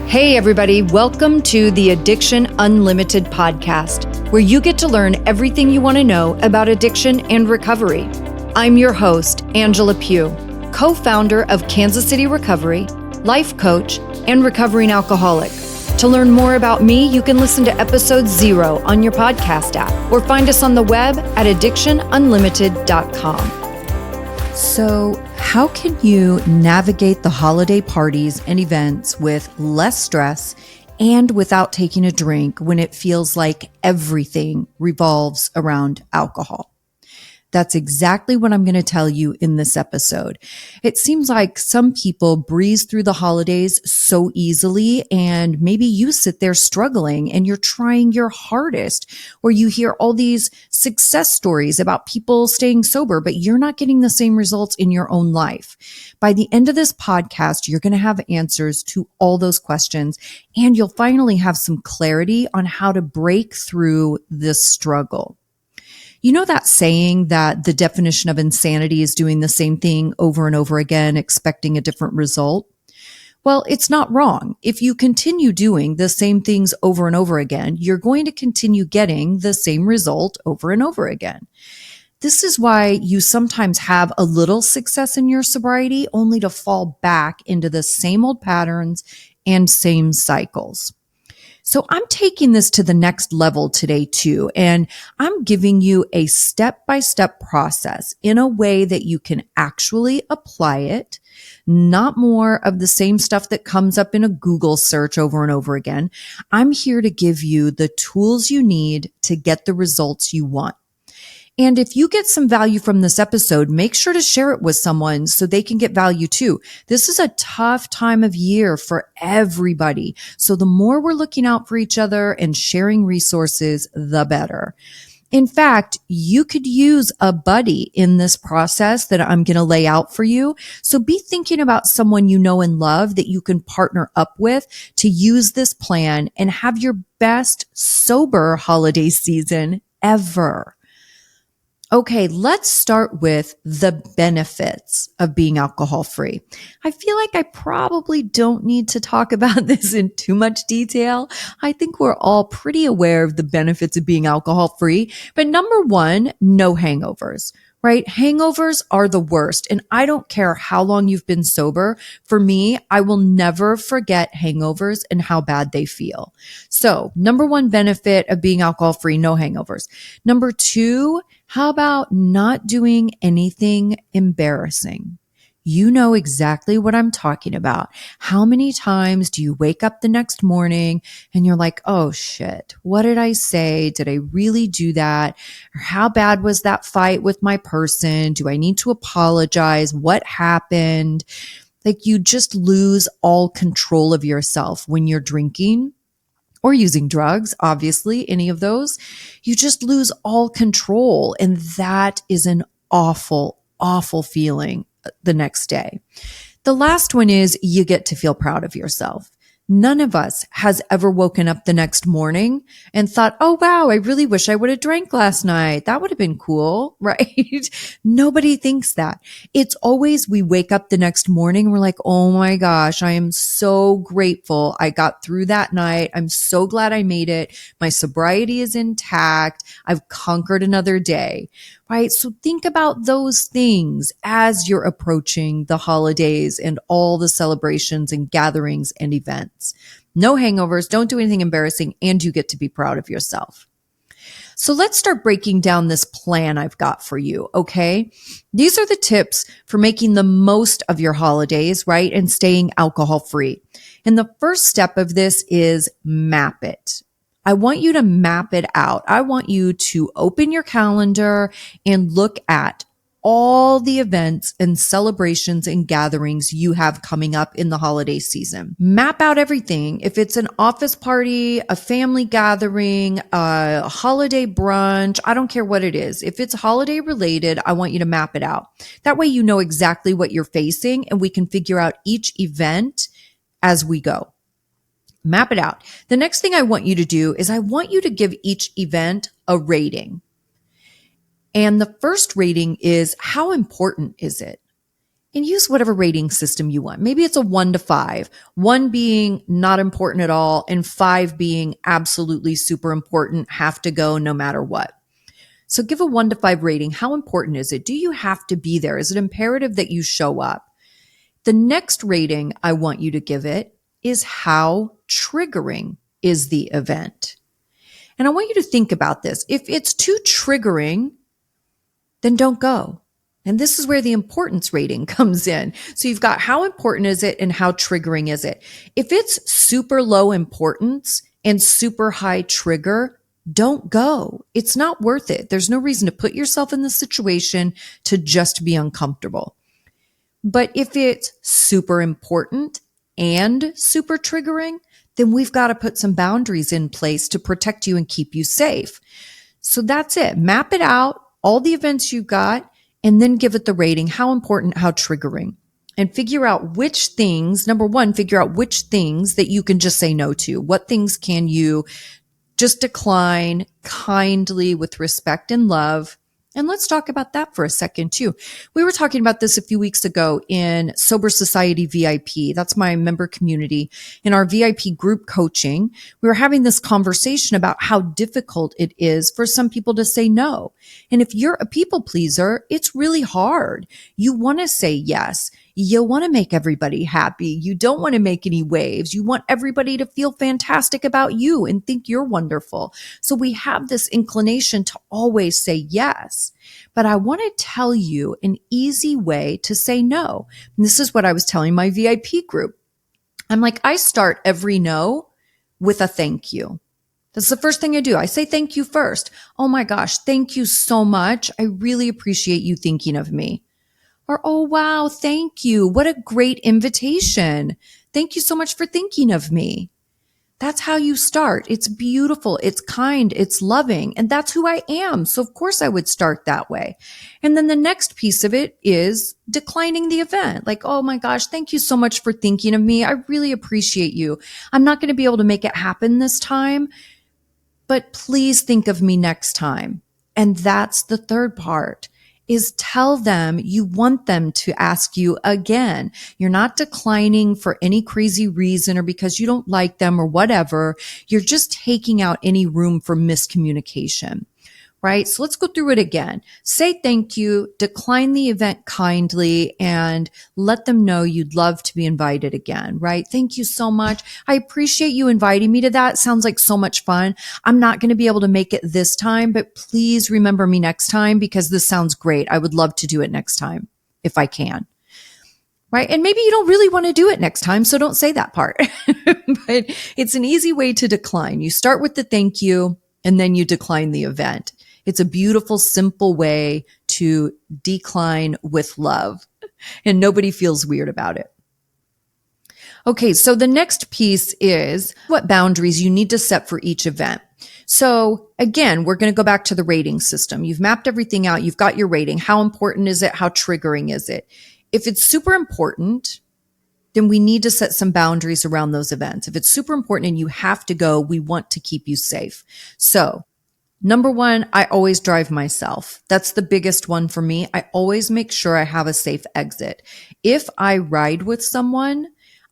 Hey everybody, welcome to the Addiction Unlimited podcast, where you get to learn everything you want to know about addiction and recovery. I'm your host, Angela Pugh, co-founder of Kansas City Recovery, life coach, and recovering alcoholic. To learn more about me, you can listen to episode 0 on your podcast app or find us on the web at addictionunlimited.com. So, how can you navigate the holiday parties and events with less stress and without taking a drink when it feels like everything revolves around alcohol? That's exactly what I'm going to tell you in this episode. It seems like some people breeze through the holidays so easily, and maybe you sit there struggling and you're trying your hardest, or you hear all these success stories about people staying sober, but you're not getting the same results in your own life. By the end of this podcast, you're going to have answers to all those questions, and you'll finally have some clarity on how to break through this struggle. You know that saying that the definition of insanity is doing the same thing over and over again, expecting a different result? Well, it's not wrong. If you continue doing the same things over and over again, you're going to continue getting the same result over and over again. This is why you sometimes have a little success in your sobriety only to fall back into the same old patterns and same cycles. So I'm taking this to the next level today too, and I'm giving you a step-by-step process in a way that you can actually apply it, not more of the same stuff that comes up in a Google search over and over again. I'm here to give you the tools you need to get the results you want. And if you get some value from this episode, make sure to share it with someone so they can get value too. This is a tough time of year for everybody. So the more we're looking out for each other and sharing resources, the better. In fact, you could use a buddy in this process that I'm going to lay out for you. So be thinking about someone you know and love that you can partner up with to use this plan and have your best sober holiday season ever. Okay, let's start with the benefits of being alcohol-free. I feel like I probably don't need to talk about this in too much detail. I think we're all pretty aware of the benefits of being alcohol-free. But number one, no hangovers, right? Hangovers are the worst. And I don't care how long you've been sober. For me, I will never forget hangovers and how bad they feel. So number one benefit of being alcohol-free, no hangovers. Number two, how about not doing anything embarrassing? You know exactly what I'm talking about. How many times do you wake up the next morning and you're like, oh shit, what did I say? Did I really do that? Or how bad was that fight with my person? Do I need to apologize? What happened? Like you just lose all control of yourself when you're drinking or using drugs, obviously, any of those. You just lose all control. And that is an awful, awful feeling the next day. The last one is you get to feel proud of yourself. None of us has ever woken up the next morning and thought, oh, wow, I really wish I would have drank last night. That would have been cool, right? Nobody thinks that. It's always we wake up the next morning and we're like, oh my gosh, I am so grateful I got through that night. I'm so glad I made it. My sobriety is intact. I've conquered another day. Right? So think about those things as you're approaching the holidays and all the celebrations and gatherings and events. No hangovers, don't do anything embarrassing, and you get to be proud of yourself. So let's start breaking down this plan I've got for you, okay? These are the tips for making the most of your holidays, right? And staying alcohol free. And the first step of this is map it. I want you to map it out. I want you to open your calendar and look at all the events and celebrations and gatherings you have coming up in the holiday season. Map out everything. If it's an office party, a family gathering, a holiday brunch, I don't care what it is. If it's holiday related, I want you to map it out. That way you know exactly what you're facing and we can figure out each event as we go. Map it out. The next thing I want you to do is I want you to give each event a rating. And the first rating is, how important is it? and use whatever rating system you want. Maybe it's a 1 to 5, 1 being not important at all, and 5 being absolutely super important, have to go no matter what. So give a 1 to 5 rating. How important is it? Do you have to be there? Is it imperative that you show up? The next rating I want you to give it is how triggering is the event. And I want you to think about this. If it's too triggering, then don't go. And this is where the importance rating comes in. So you've got how important is it and how triggering is it? If it's super low importance and super high trigger, don't go. It's not worth it. There's no reason to put yourself in the situation to just be uncomfortable. But if it's super important and super triggering, then we've got to put some boundaries in place to protect you and keep you safe. So that's it. Map it out, all the events you've got, and then give it the rating. How important, how triggering. And figure out which things, number one, figure out which things that you can just say no to. What things can you just decline kindly with respect and love? And let's talk about that for a second too. We were talking about this a few weeks ago in Sober Society VIP. That's my member community. In our VIP group coaching, we were having this conversation about how difficult it is for some people to say no. And if you're a people pleaser, it's really hard. You want to say yes. You want to make everybody happy. You don't want to make any waves. You want everybody to feel fantastic about you and think you're wonderful. So we have this inclination to always say yes. But I want to tell you an easy way to say no. And this is what I was telling my VIP group. I'm like, I start every no with a thank you. That's the first thing I do. I say thank you first. Oh my gosh, thank you so much. I really appreciate you thinking of me. Or, oh, wow, thank you. What a great invitation. Thank you so much for thinking of me. That's how you start. It's beautiful. It's kind. It's loving. And that's who I am. So of course I would start that way. And then the next piece of it is declining the event. Like, oh my gosh, thank you so much for thinking of me. I really appreciate you. I'm not going to be able to make it happen this time, but please think of me next time. And that's the third part. Is tell them you want them to ask you again. You're not declining for any crazy reason or because you don't like them or whatever. You're just taking out any room for miscommunication, right? So let's go through it again. Say thank you, decline the event kindly, and let them know you'd love to be invited again, right? Thank you so much. I appreciate you inviting me to that. Sounds like so much fun. I'm not going to be able to make it this time, but please remember me next time because this sounds great. I would love to do it next time if I can. Right. And maybe you don't really want to do it next time, so don't say that part. But it's an easy way to decline. You start with the thank you and then you decline the event. It's a beautiful, simple way to decline with love, and nobody feels weird about it. Okay, so the next piece is what boundaries you need to set for each event. So again, we're going to go back to the rating system. You've mapped everything out. You've got your rating. How important is it? How triggering is it? If it's super important, then we need to set some boundaries around those events. If it's super important and you have to go, we want to keep you safe. So number one, I always drive myself. That's the biggest one for me. I always make sure I have a safe exit. If I ride with someone,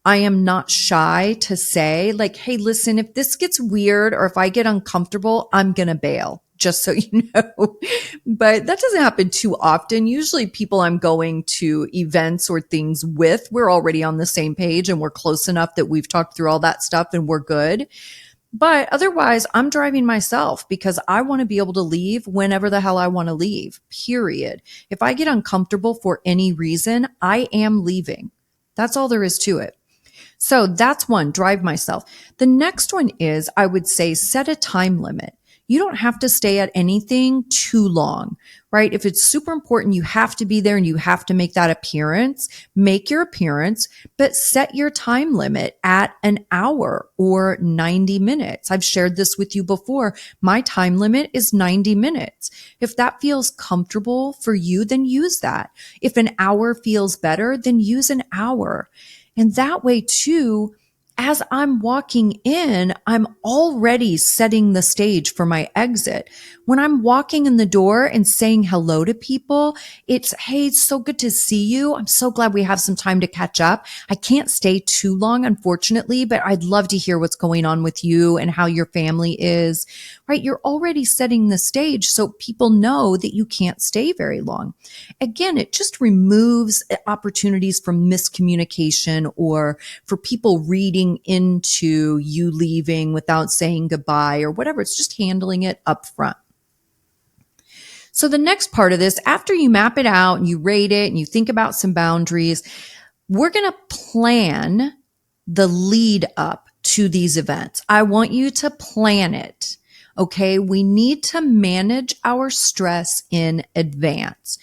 I am not shy to say like, hey, listen, if this gets weird or if I get uncomfortable, I'm going to bail, just so you know. But that doesn't happen too often. Usually people I'm going to events or things with, we're already on the same page and we're close enough that we've talked through all that stuff and we're good. But otherwise, I'm driving myself because I want to be able to leave whenever the hell I want to leave, period. If I get uncomfortable for any reason, I am leaving. That's all there is to it. So that's one, drive myself. The next one is, I would say, set a time limit. You don't have to stay at anything too long, right? If it's super important, you have to be there and you have to make that appearance, make your appearance, but set your time limit at an hour or 90 minutes. I've shared this with you before. My time limit is 90 minutes. If that feels comfortable for you, then use that. If an hour feels better, then use an hour. And that way too, as I'm walking in, I'm already setting the stage for my exit. When I'm walking in the door and saying hello to people, it's, hey, it's so good to see you. I'm so glad we have some time to catch up. I can't stay too long, unfortunately, but I'd love to hear what's going on with you and how your family is, right? You're already setting the stage so people know that you can't stay very long. Again, it just removes opportunities for miscommunication or for people reading into you leaving without saying goodbye or whatever. It's just handling it up front. So the next part of this, after you map it out and you rate it and you think about some boundaries, we're going to plan the lead up to these events. I want you to plan it. Okay. We need to manage our stress in advance.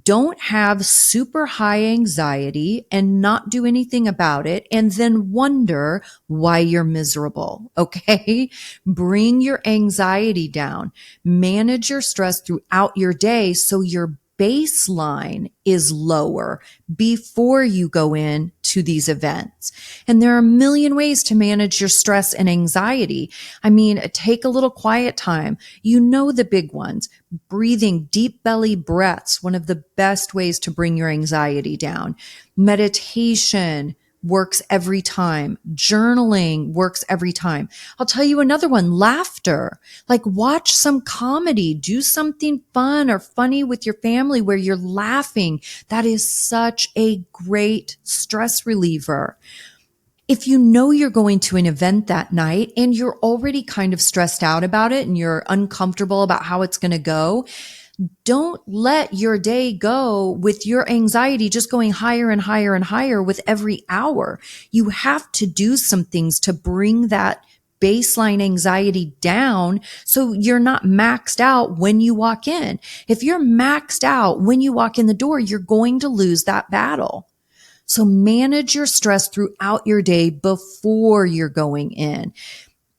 Don't have super high anxiety and not do anything about it and then wonder why you're miserable. Okay. Bring your anxiety down. Manage your stress throughout your day so your baseline is lower before you go in to these events. And there are a million ways to manage your stress and anxiety. I mean, take a little quiet time. You know the big ones. Breathing deep belly breaths, one of the best ways to bring your anxiety down. Meditation works every time. Journaling works every time. I'll tell you another one, laughter. Like watch some comedy, do something fun or funny with your family where you're laughing. That is such a great stress reliever. If you know you're going to an event that night and you're already kind of stressed out about it and you're uncomfortable about how it's going to go, don't let your day go with your anxiety just going higher and higher and higher with every hour. You have to do some things to bring that baseline anxiety down so you're not maxed out when you walk in. If you're maxed out when you walk in the door, you're going to lose that battle. So manage your stress throughout your day before you're going in.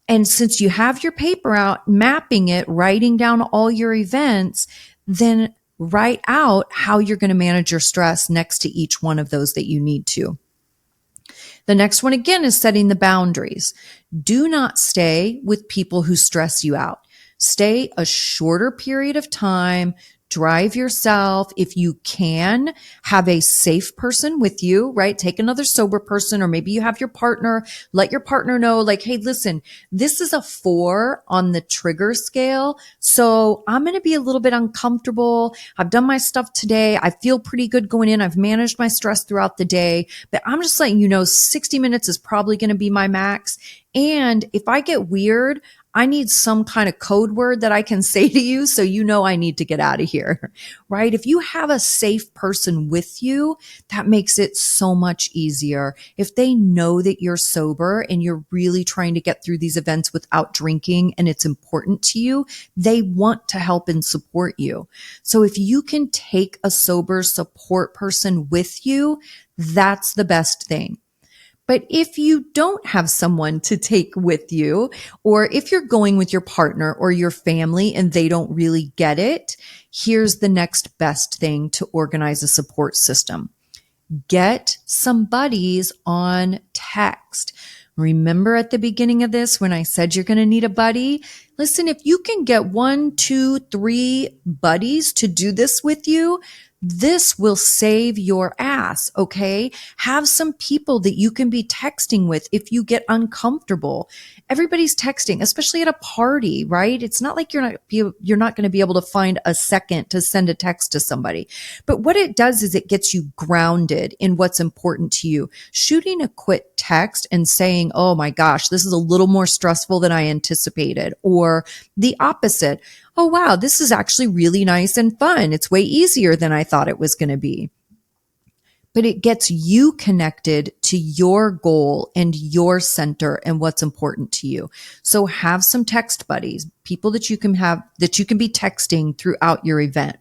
And since you have your paper out, mapping it, writing down all your events, then write out how you're going to manage your stress next to each one of those that you need to. The next one again is setting the boundaries. Do not stay with people who stress you out. Stay a shorter period of time. Drive yourself. If you can, have a safe person with you, right? Take another sober person, or maybe you have your partner. Let your partner know, like, hey, listen, this is a 4 on the trigger scale. So I'm going to be a little bit uncomfortable. I've done my stuff today. I feel pretty good going in. I've managed my stress throughout the day, but I'm just letting you know 60 minutes is probably going to be my max. And if I get weird, I need some kind of code word that I can say to you so you know I need to get out of here, right? If you have a safe person with you, that makes it so much easier. If they know that you're sober and you're really trying to get through these events without drinking and it's important to you, they want to help and support you. So if you can take a sober support person with you, that's the best thing. But if you don't have someone to take with you, or if you're going with your partner or your family and they don't really get it, here's the next best thing to organize a support system. Get some buddies on text. Remember at the beginning of this when I said you're going to need a buddy? Listen, if you can get 1, 2, 3 buddies to do this with you, this will save your ass, okay? Have some people that you can be texting with if you get uncomfortable. Everybody's texting, especially at a party, right? It's not like you're not going to be able to find a second to send a text to somebody. But what it does is it gets you grounded in what's important to you. Shooting a quick text and saying, oh my gosh, this is a little more stressful than I anticipated, or the opposite. Oh, wow, this is actually really nice and fun. It's way easier than I thought it was going to be. But it gets you connected to your goal and your center and what's important to you. So have some text buddies, people that you can be texting throughout your event.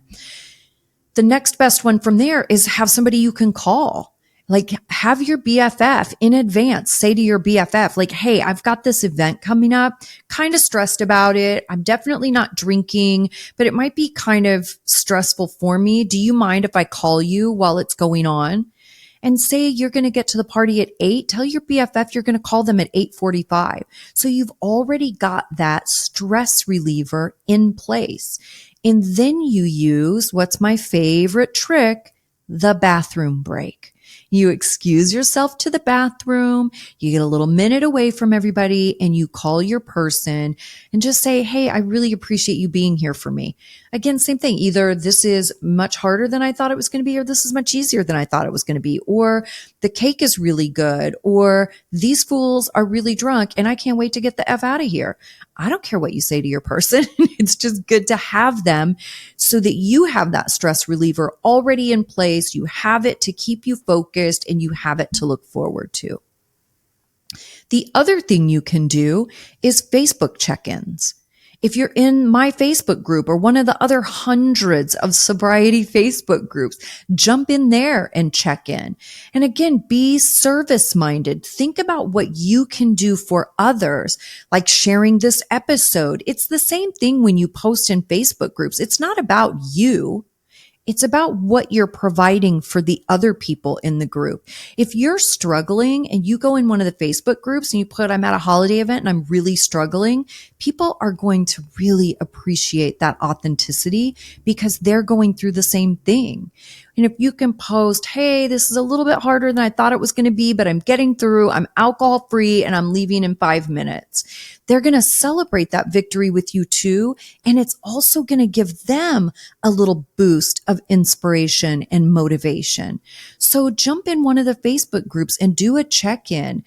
The next best one from there is have somebody you can call. Like have your BFF in advance. Say to your BFF, like, hey, I've got this event coming up, kind of stressed about it. I'm definitely not drinking, but it might be kind of stressful for me. Do you mind if I call you while it's going on? And say you're going to get to the party at 8, tell your BFF you're going to call them at 8:45. So you've already got that stress reliever in place. And then you use what's my favorite trick, the bathroom break. You excuse yourself to the bathroom, you get a little minute away from everybody, and you call your person and just say, hey, I really appreciate you being here for me. Again, same thing. Either this is much harder than I thought it was going to be, or this is much easier than I thought it was going to be, or the cake is really good, or these fools are really drunk and I can't wait to get the F out of here. I don't care what you say to your person. It's just good to have them so that you have that stress reliever already in place. You have it to keep you focused and you have it to look forward to. The other thing you can do is Facebook check-ins. If you're in my Facebook group or one of the other hundreds of sobriety Facebook groups, jump in there and check in. And again, be service minded. Think about what you can do for others, like sharing this episode. It's the same thing when you post in Facebook groups. It's not about you. It's about what you're providing for the other people in the group. If you're struggling and you go in one of the Facebook groups and you put, I'm at a holiday event and I'm really struggling, people are going to really appreciate that authenticity because they're going through the same thing. And if you can post, hey, this is a little bit harder than I thought it was going to be, but I'm getting through, I'm alcohol free and I'm leaving in 5 minutes. They're going to celebrate that victory with you too. And it's also going to give them a little boost of inspiration and motivation. So jump in one of the Facebook groups and do a check-in.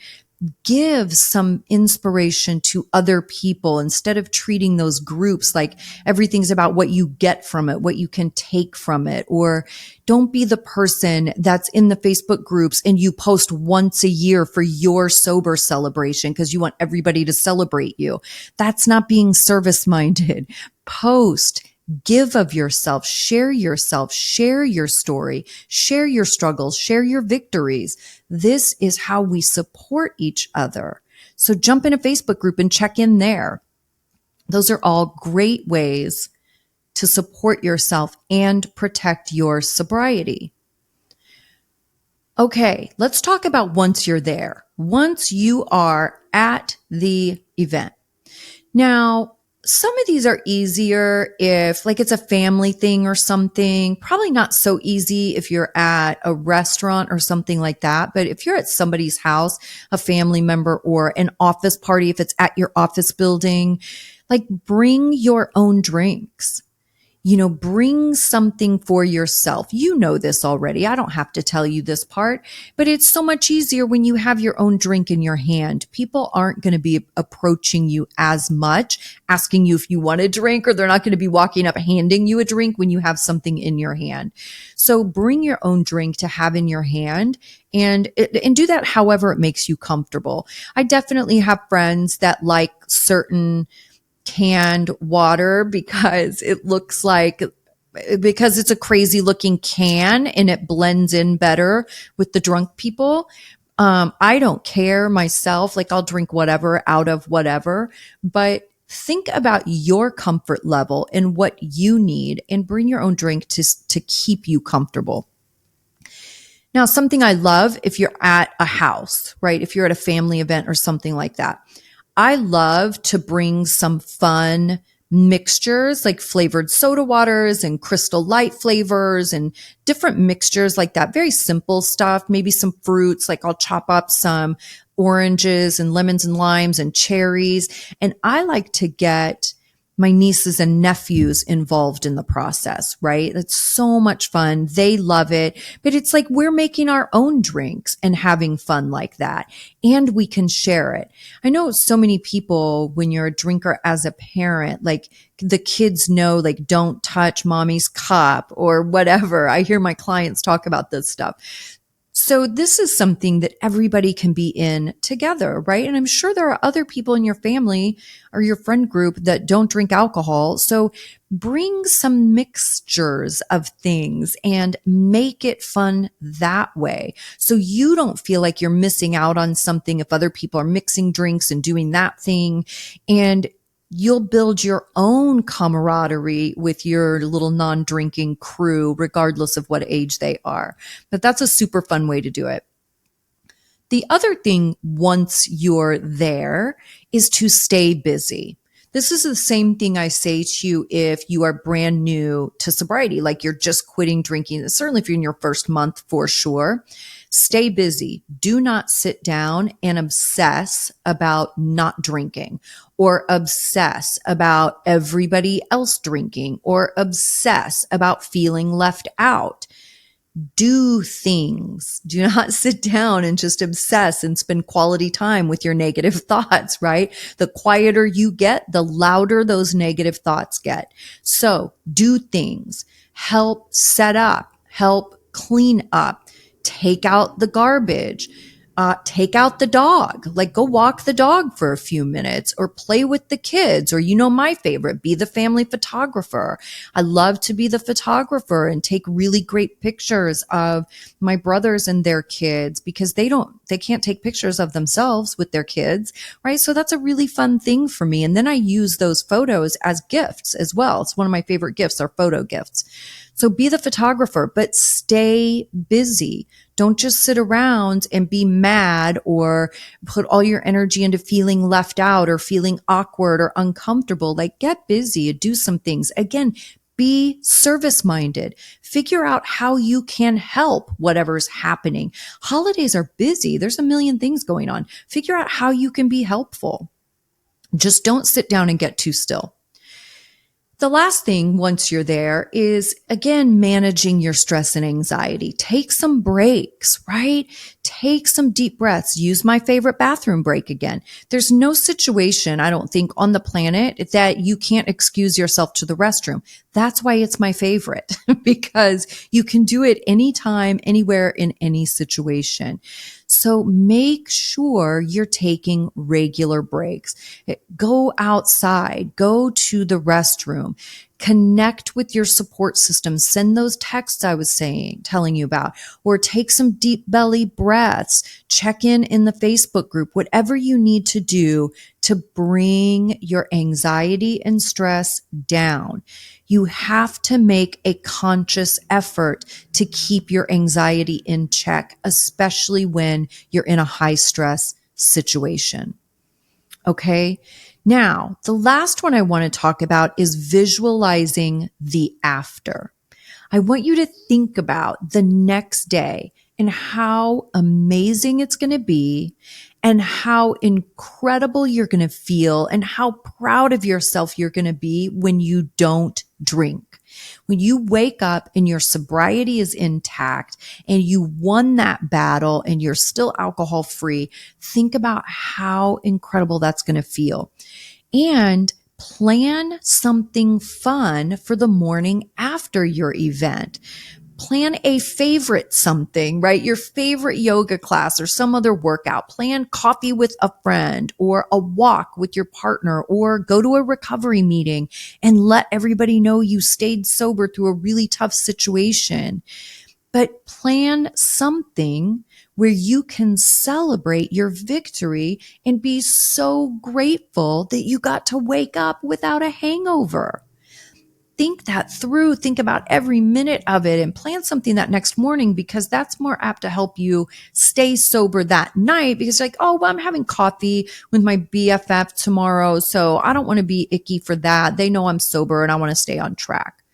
Give some inspiration to other people instead of treating those groups like everything's about what you get from it, what you can take from it. Or don't be the person that's in the Facebook groups and you post once a year for your sober celebration because you want everybody to celebrate you. That's not being service minded. Post. Give of yourself, share your story, share your struggles, share your victories. This is how we support each other. So jump in a Facebook group and check in there. Those are all great ways to support yourself and protect your sobriety. Okay, let's talk about once you're there, once you are at the event. Now, some of these are easier if like it's a family thing or something, probably not so easy if you're at a restaurant or something like that. But if you're at somebody's house, a family member or an office party, if it's at your office building, like bring your own drinks. Bring something for yourself. You know this already. I don't have to tell you this part, but it's so much easier when you have your own drink in your hand. People aren't going to be approaching you as much, asking you if you want a drink, or they're not going to be walking up handing you a drink when you have something in your hand. So bring your own drink to have in your hand and do that however it makes you comfortable. I definitely have friends that like certain canned water because it's a crazy looking can and it blends in better with the drunk people. I don't care myself. Like I'll drink whatever out of whatever, but think about your comfort level and what you need and bring your own drink to keep you comfortable. Now, something I love if you're at a house, right? If you're at a family event or something like that, I love to bring some fun mixtures like flavored soda waters and Crystal Light flavors and different mixtures like that. Very simple stuff, maybe some fruits, like I'll chop up some oranges and lemons and limes and cherries. And I like to get my nieces and nephews involved in the process, right? It's so much fun. They love it, but it's like we're making our own drinks and having fun like that. And we can share it. I know so many people, when you're a drinker as a parent, like the kids know, like, don't touch mommy's cup or whatever. I hear my clients talk about this stuff. So this is something that everybody can be in together, right? And I'm sure there are other people in your family or your friend group that don't drink alcohol. So bring some mixtures of things and make it fun that way. So you don't feel like you're missing out on something if other people are mixing drinks and doing that thing. And You'll build your own camaraderie with your little non-drinking crew, regardless of what age they are. But that's a super fun way to do it. The other thing, once you're there, is to stay busy. This is the same thing I say to you if you are brand new to sobriety, like you're just quitting drinking. Certainly if you're in your first month, for sure. Stay busy. Do not sit down and obsess about not drinking, or obsess about everybody else drinking, or obsess about feeling left out. Do things. Do not sit down and just obsess and spend quality time with your negative thoughts, right? The quieter you get, the louder those negative thoughts get. So do things. Help set up, help clean up, take out the garbage. Take out the dog, like go walk the dog for a few minutes, or play with the kids, or, my favorite, be the family photographer. I love to be the photographer and take really great pictures of my brothers and their kids, because they can't take pictures of themselves with their kids, right? So that's a really fun thing for me. And then I use those photos as gifts as well. It's one of my favorite gifts, are photo gifts. So be the photographer, but stay busy. Don't just sit around and be mad or put all your energy into feeling left out or feeling awkward or uncomfortable. Like, get busy and do some things. Again, be service minded. Figure out how you can help whatever's happening. Holidays are busy. There's a million things going on. Figure out how you can be helpful. Just don't sit down and get too still. The last thing, once you're there, is again, managing your stress and anxiety. Take some breaks, right? Take some deep breaths. Use my favorite bathroom break again. There's no situation, I don't think, on the planet that you can't excuse yourself to the restroom. That's why it's my favorite, because you can do it anytime, anywhere, in any situation. So make sure you're taking regular breaks. Go outside, go to the restroom, connect with your support system, send those texts I was telling you about, or take some deep belly breaths, check in the Facebook group, whatever you need to do to bring your anxiety and stress down. You have to make a conscious effort to keep your anxiety in check, especially when you're in a high stress situation. Okay. Now, the last one I want to talk about is visualizing the after. I want you to think about the next day and how amazing it's going to be, and how incredible you're going to feel, and how proud of yourself you're going to be when you don't drink. When you wake up and your sobriety is intact and you won that battle and you're still alcohol free, think about how incredible that's going to feel. And plan something fun for the morning after your event. Plan a favorite something, right? Your favorite yoga class or some other workout. Plan coffee with a friend, or a walk with your partner, or go to a recovery meeting and let everybody know you stayed sober through a really tough situation. But plan something where you can celebrate your victory and be so grateful that you got to wake up without a hangover. Think that through. Think about every minute of it and plan something that next morning, because that's more apt to help you stay sober that night, because like, oh, well, I'm having coffee with my BFF tomorrow, so I don't want to be icky for that. They know I'm sober and I want to stay on track.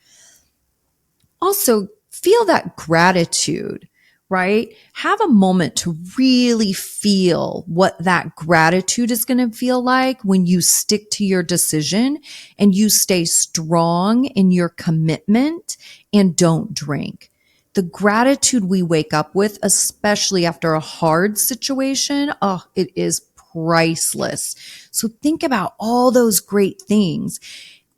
Also, feel that gratitude, right? Have a moment to really feel what that gratitude is going to feel like when you stick to your decision and you stay strong in your commitment and don't drink. The gratitude we wake up with, especially after a hard situation, it is priceless. So think about all those great things.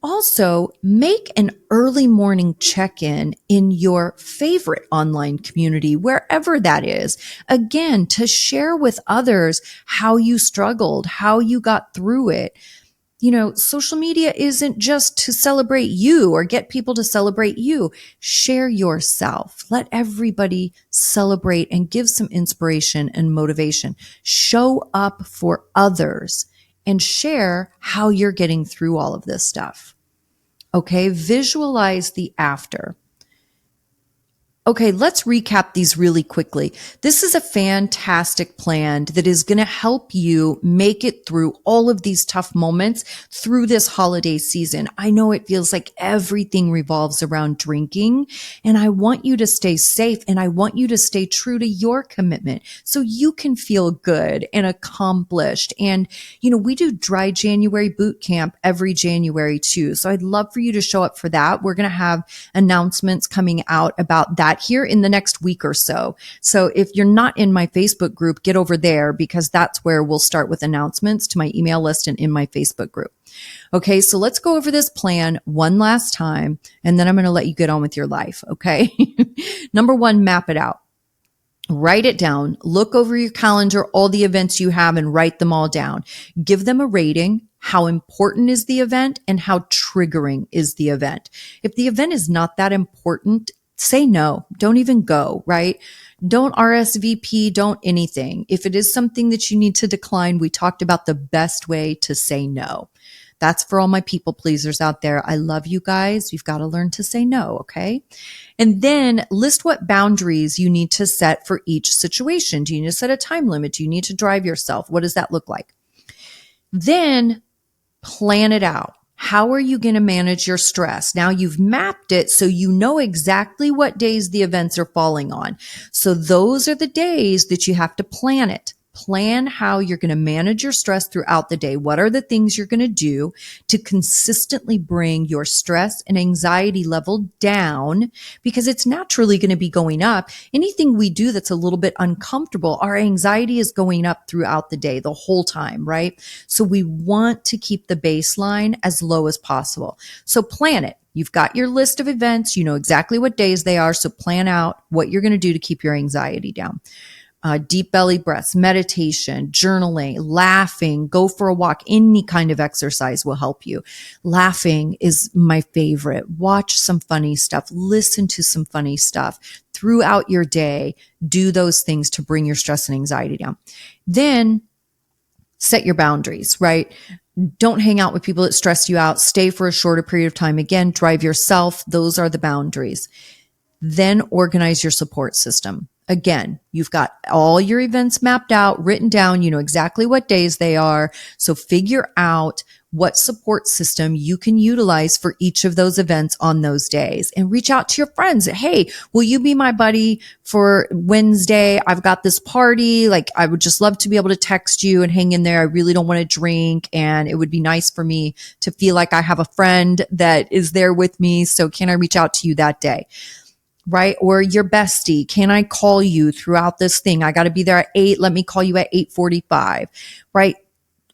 Also, make an early morning check-in in your favorite online community, wherever that is. Again, to share with others how you struggled, how you got through it. Social media isn't just to celebrate you or get people to celebrate you. Share yourself. Let everybody celebrate and give some inspiration and motivation. Show up for others and share how you're getting through all of this stuff. Okay, visualize the after. Okay, let's recap these really quickly. This is a fantastic plan that is going to help you make it through all of these tough moments through this holiday season. I know it feels like everything revolves around drinking, and I want you to stay safe and I want you to stay true to your commitment so you can feel good and accomplished. And, we do dry January boot camp every January too. So I'd love for you to show up for that. We're going to have announcements coming out about that here in the next week or so. So if you're not in my Facebook group, get over there because that's where we'll start with announcements to my email list and in my Facebook group. Okay, so let's go over this plan one last time, and then I'm going to let you get on with your life. Okay. Number one, map it out. Write it down. Look over your calendar, all the events you have, and write them all down. Give them a rating. How important is the event and how triggering is the event? If the event is not that important, say no. Don't even go, right? Don't RSVP, don't anything. If it is something that you need to decline, we talked about the best way to say no. That's for all my people pleasers out there. I love you guys. You've got to learn to say no, okay? And then list what boundaries you need to set for each situation. Do you need to set a time limit? Do you need to drive yourself? What does that look like? Then plan it out. How are you going to manage your stress? Now you've mapped it so you know exactly what days the events are falling on. So those are the days that you have to plan it. Plan how you're going to manage your stress throughout the day. What are the things you're going to do to consistently bring your stress and anxiety level down? Because it's naturally going to be going up. Anything we do that's a little bit uncomfortable, our anxiety is going up throughout the day, the whole time, right? So we want to keep the baseline as low as possible. So plan it. You've got your list of events. You know exactly what days they are. So plan out what you're going to do to keep your anxiety down. Deep belly breaths, meditation, journaling, laughing, go for a walk, any kind of exercise will help you. Laughing is my favorite. Watch some funny stuff, listen to some funny stuff throughout your day. Do those things to bring your stress and anxiety down. Then set your boundaries, right? Don't hang out with people that stress you out. Stay for a shorter period of time. Again, drive yourself. Those are the boundaries. Then organize your support system. Again, you've got all your events mapped out, written down. You know exactly what days they are. So figure out what support system you can utilize for each of those events on those days and reach out to your friends. Hey, will you be my buddy for Wednesday? I've got this party. Like, I would just love to be able to text you and hang in there. I really don't want to drink. And it would be nice for me to feel like I have a friend that is there with me. So can I reach out to you that day? Right? Or your bestie. Can I call you throughout this thing? I got to be there at 8. Let me call you at 8:45, right?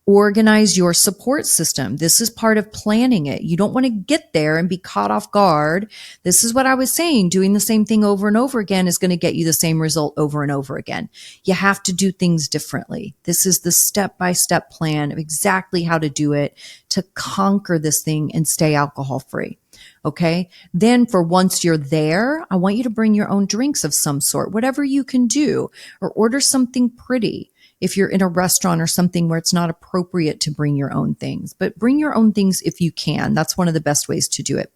Organize your support system. This is part of planning it. You don't want to get there and be caught off guard. This is what I was saying. Doing the same thing over and over again is going to get you the same result over and over again. You have to do things differently. This is the step-by-step plan of exactly how to do it to conquer this thing and stay alcohol free. Okay. Then for once you're there, I want you to bring your own drinks of some sort, whatever you can do, or order something pretty. If you're in a restaurant or something where it's not appropriate to bring your own things, but bring your own things if you can. That's one of the best ways to do it.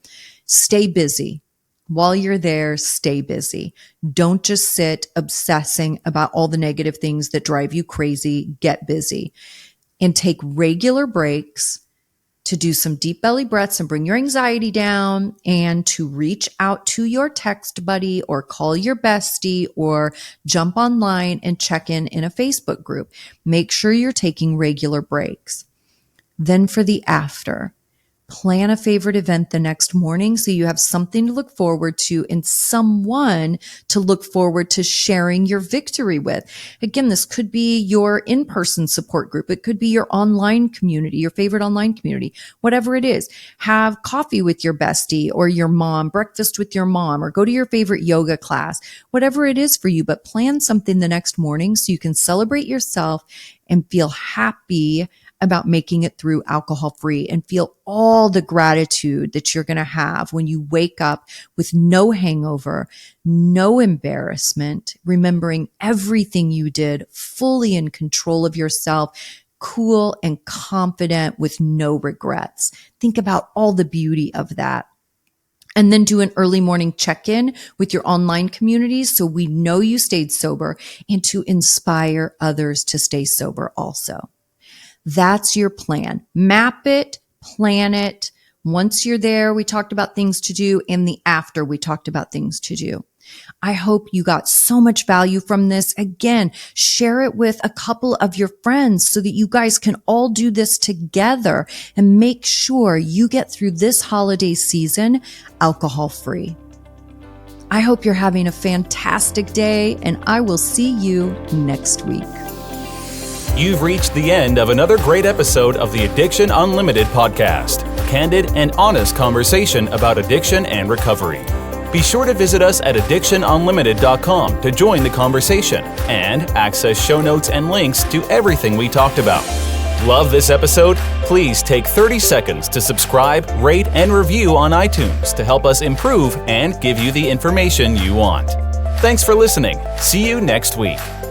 Stay busy. While you're there, stay busy. Don't just sit obsessing about all the negative things that drive you crazy. Get busy and take regular breaks to do some deep belly breaths and bring your anxiety down, and to reach out to your text buddy or call your bestie or jump online and check in a Facebook group. Make sure you're taking regular breaks. Then for the after, plan a favorite event the next morning so you have something to look forward to and someone to look forward to sharing your victory with. Again, this could be your in-person support group. It could be your online community, your favorite online community, whatever it is. Have coffee with your bestie or your mom, breakfast with your mom, or go to your favorite yoga class, whatever it is for you, but plan something the next morning so you can celebrate yourself and feel happy about making it through alcohol free and feel all the gratitude that you're going to have when you wake up with no hangover, no embarrassment, remembering everything you did, fully in control of yourself, cool and confident with no regrets. Think about all the beauty of that. And then do an early morning check-in with your online communities so we know you stayed sober, and to inspire others to stay sober also. That's your plan. Map it, plan it. Once you're there, we talked about things to do, and the after, we talked about things to do. I hope you got so much value from this. Again, share it with a couple of your friends so that you guys can all do this together and make sure you get through this holiday season alcohol-free. I hope you're having a fantastic day, and I will see you next week. You've reached the end of another great episode of the Addiction Unlimited podcast. Candid and honest conversation about addiction and recovery. Be sure to visit us at addictionunlimited.com to join the conversation and access show notes and links to everything we talked about. Love this episode? Please take 30 seconds to subscribe, rate, and review on iTunes to help us improve and give you the information you want. Thanks for listening. See you next week.